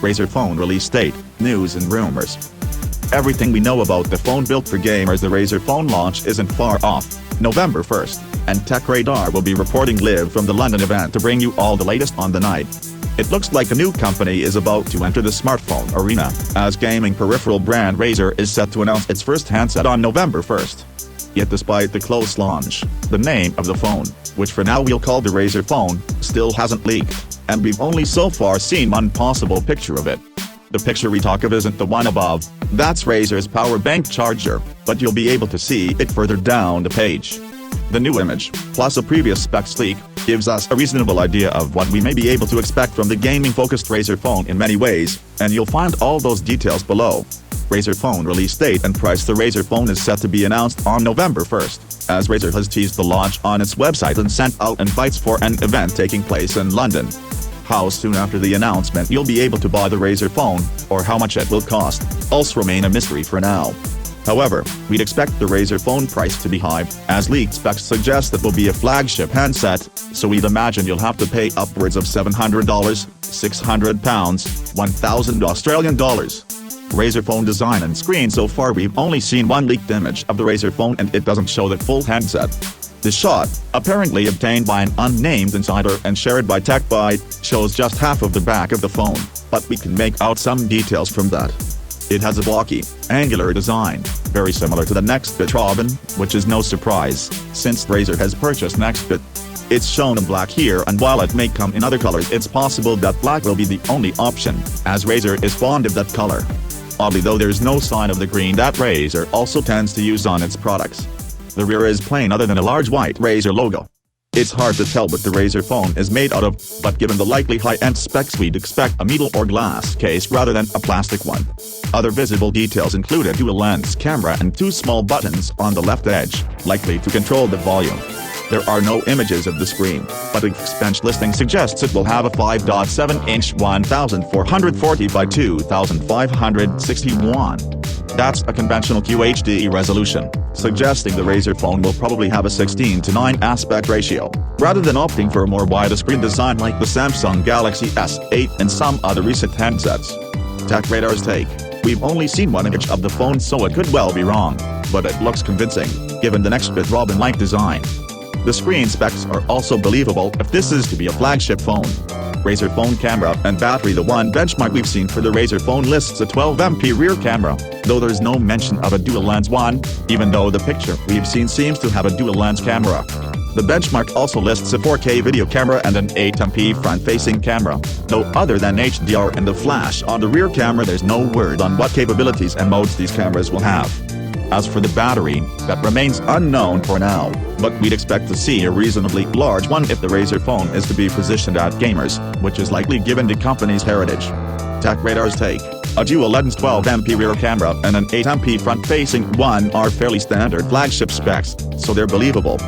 Razer Phone release date, news and rumors. Everything we know about the phone built for gamers. The Razer Phone launch isn't far off, November 1st, and Tech Radar will be reporting live from the London event to bring you all the latest on the night. It looks like a new company is about to enter the smartphone arena, as gaming peripheral brand Razer is set to announce its first handset on November 1st. Yet despite the close launch, the name of the phone, which for now we'll call the Razer Phone, still hasn't leaked, and we've only so far seen one possible picture of it. The picture we talk of isn't the one above, that's Razer's power bank charger, but you'll be able to see it further down the page. The new image, plus a previous specs leak, gives us a reasonable idea of what we may be able to expect from the gaming-focused Razer Phone in many ways, and you'll find all those details below. Razer Phone release date and price. The Razer Phone is set to be announced on November 1st, as Razer has teased the launch on its website and sent out invites for an event taking place in London. How soon after the announcement you'll be able to buy the Razer Phone, or how much it will cost, also remain a mystery for now. However, we'd expect the Razer Phone price to be high, as leaked specs suggest it will be a flagship handset, so we'd imagine you'll have to pay upwards of $700, £600, $1,000 Australian. Razer Phone design and screen. So far we've only seen one leaked image of the Razer Phone and it doesn't show the full handset. The shot, apparently obtained by an unnamed insider and shared by TechByte, shows just half of the back of the phone, but we can make out some details from that. It has a blocky, angular design, very similar to the Nextbit Robin, which is no surprise, since Razer has purchased Nextbit. It's shown in black here, and while it may come in other colors, it's possible that black will be the only option, as Razer is fond of that color. Oddly though, there's no sign of the green that Razer also tends to use on its products. The rear is plain other than a large white Razer logo. It's hard to tell what the Razer Phone is made out of, but given the likely high-end specs we'd expect a metal or glass case rather than a plastic one. Other visible details include a dual-lens camera and two small buttons on the left edge, likely to control the volume. There are no images of the screen, but a Geekbench listing suggests it will have a 5.7-inch 1440 by 2561. That's a conventional QHD resolution, suggesting the Razer Phone will probably have a 16:9 aspect ratio, rather than opting for a more wide-screen design like the Samsung Galaxy S8 and some other recent handsets. Tech Radar's take. We've only seen one image of the phone, so it could well be wrong, but it looks convincing, given the Nextbit Robin-like design. The screen specs are also believable if this is to be a flagship phone. Razer Phone camera and battery. The one benchmark we've seen for the Razer Phone lists a 12MP rear camera, though there's no mention of a dual-lens one, even though the picture we've seen seems to have a dual-lens camera. The benchmark also lists a 4K video camera and an 8MP front-facing camera, though other than HDR and the flash on the rear camera there's no word on what capabilities and modes these cameras will have. As for the battery, that remains unknown for now, but we'd expect to see a reasonably large one if the Razer Phone is to be positioned at gamers, which is likely given the company's heritage. Tech Radar's take. A dual-lens 12MP rear camera and an 8MP front-facing one are fairly standard flagship specs, so they're believable.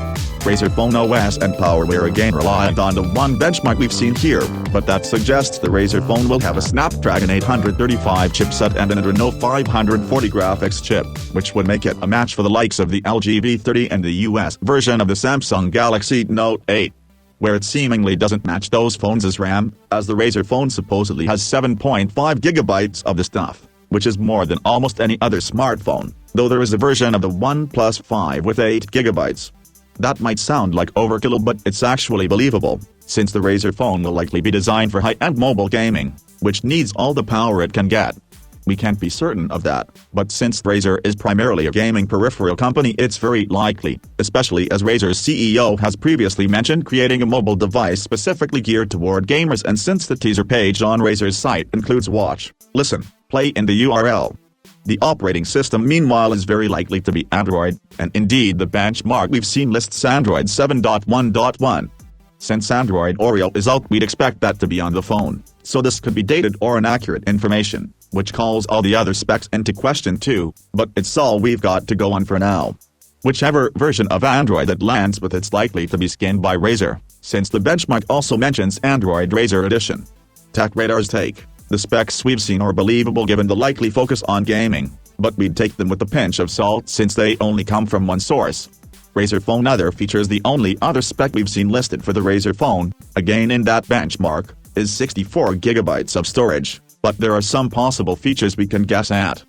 Razer Phone OS and power again reliant on the one benchmark we've seen here, but that suggests the Razer Phone will have a Snapdragon 835 chipset and an Adreno 540 graphics chip, which would make it a match for the likes of the LG V30 and the US version of the Samsung Galaxy Note 8. Where it seemingly doesn't match those phones is RAM, as the Razer Phone supposedly has 7.5 GB of the stuff, which is more than almost any other smartphone, though there is a version of the OnePlus 5 with 8 GB. That might sound like overkill, but it's actually believable, since the Razer Phone will likely be designed for high-end mobile gaming, which needs all the power it can get. We can't be certain of that, but since Razer is primarily a gaming peripheral company, it's very likely, especially as Razer's CEO has previously mentioned creating a mobile device specifically geared toward gamers, and since the teaser page on Razer's site includes watch, listen, play in the URL. The operating system meanwhile is very likely to be Android, and indeed the benchmark we've seen lists Android 7.1.1. Since Android Oreo is out, we'd expect that to be on the phone, so this could be dated or inaccurate information, which calls all the other specs into question too, but it's all we've got to go on for now. Whichever version of Android that lands with, it's likely to be skinned by Razer, since the benchmark also mentions Android Razer Edition. Tech Radar's take. The specs we've seen are believable given the likely focus on gaming, but we'd take them with a pinch of salt since they only come from one source. Razer Phone other features. The only other spec we've seen listed for the Razer Phone, again in that benchmark, is 64 GB of storage, But there are some possible features we can guess at.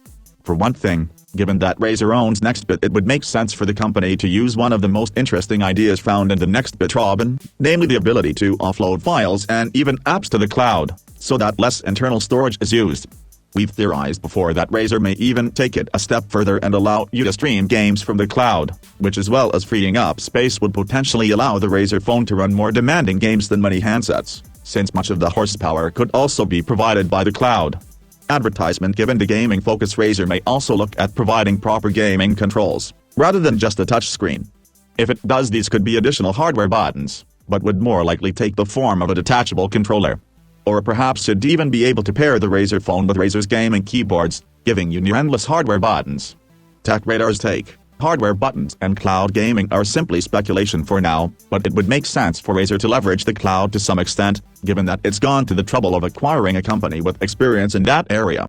For one thing, given that Razer owns Nextbit, it would make sense for the company to use one of the most interesting ideas found in the Nextbit Robin, namely the ability to offload files and even apps to the cloud, so that less internal storage is used. We've theorized before that Razer may even take it a step further and allow you to stream games from the cloud, which as well as freeing up space would potentially allow the Razer Phone to run more demanding games than many handsets, since much of the horsepower could also be provided by the cloud. Advertisement given to gaming focus. Razer may also look at providing proper gaming controls, rather than just a touchscreen. If it does, these could be additional hardware buttons, but would more likely take the form of a detachable controller. Or perhaps it'd even be able to pair the Razer Phone with Razer's gaming keyboards, giving you near endless hardware buttons. Tech Radar's take: hardware buttons and cloud gaming are simply speculation for now, but it would make sense for Razer to leverage the cloud to some extent, given that it's gone to the trouble of acquiring a company with experience in that area.